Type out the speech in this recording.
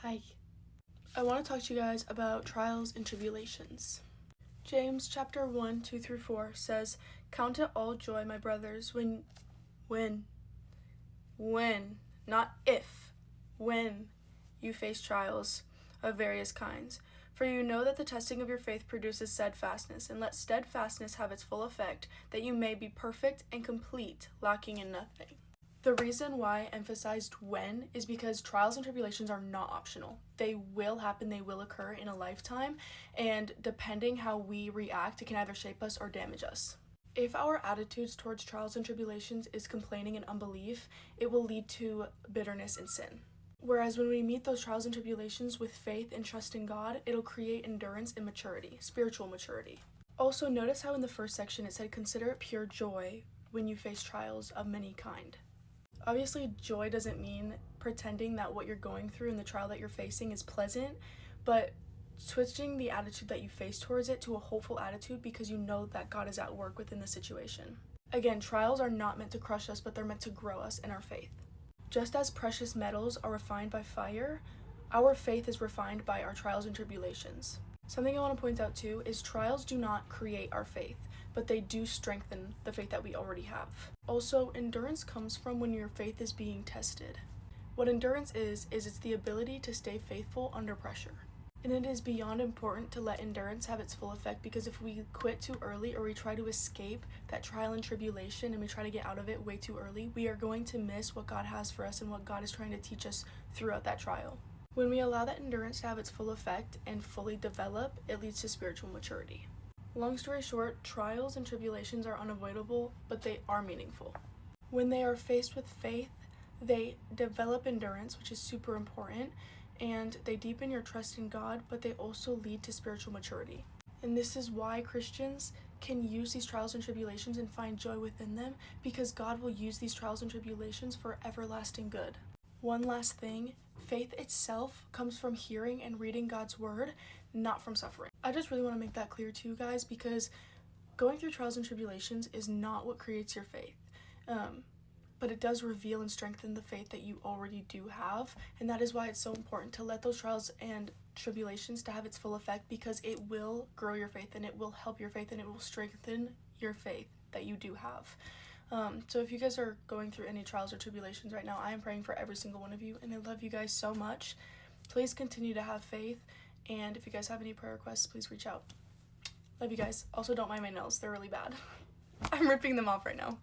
Hi. I want to talk to you guys about trials and tribulations. James chapter 1, 2 through 4 says, "Count it all joy, my brothers, when, not if, when you face trials of various kinds. For you know that the testing of your faith produces steadfastness, and let steadfastness have its full effect, that you may be perfect and complete, lacking in nothing." The reason why I emphasized when is because trials and tribulations are not optional. They will happen, they will occur in a lifetime, and depending how we react, it can either shape us or damage us. If our attitudes towards trials and tribulations is complaining and unbelief, it will lead to bitterness and sin. Whereas when we meet those trials and tribulations with faith and trust in God, it'll create endurance and maturity, spiritual maturity. Also, notice how in the first section it said, "Consider it pure joy when you face trials of many kind." Obviously, joy doesn't mean pretending that what you're going through and the trial that you're facing is pleasant, but switching the attitude that you face towards it to a hopeful attitude because you know that God is at work within the situation. Again, trials are not meant to crush us, but they're meant to grow us in our faith. Just as precious metals are refined by fire, our faith is refined by our trials and tribulations. Something I want to point out too is trials do not create our faith, but they do strengthen the faith that we already have. Also, endurance comes from when your faith is being tested. What endurance is it's the ability to stay faithful under pressure. And it is beyond important to let endurance have its full effect, because if we quit too early or we try to escape that trial and tribulation and we try to get out of it way too early, we are going to miss what God has for us and what God is trying to teach us throughout that trial. When we allow that endurance to have its full effect and fully develop, it leads to spiritual maturity. Long story short, trials and tribulations are unavoidable, but they are meaningful. When they are faced with faith, they develop endurance, which is super important, and they deepen your trust in God, but they also lead to spiritual maturity. And this is why Christians can use these trials and tribulations and find joy within them, because God will use these trials and tribulations for everlasting good. One last thing, faith itself comes from hearing and reading God's word, not from suffering. I just really want to make that clear to you guys, because going through trials and tribulations is not what creates your faith. But it does reveal and strengthen the faith that you already do have, and that is why it's so important to let those trials and tribulations to have its full effect, because it will grow your faith and it will help your faith and it will strengthen your faith that you do have. So if you guys are going through any trials or tribulations right now, I am praying for every single one of you, and I love you guys so much. Please continue to have faith, and if you guys have any prayer requests, please reach out. Love you guys. Also, don't mind my nails. They're really bad. I'm ripping them off right now.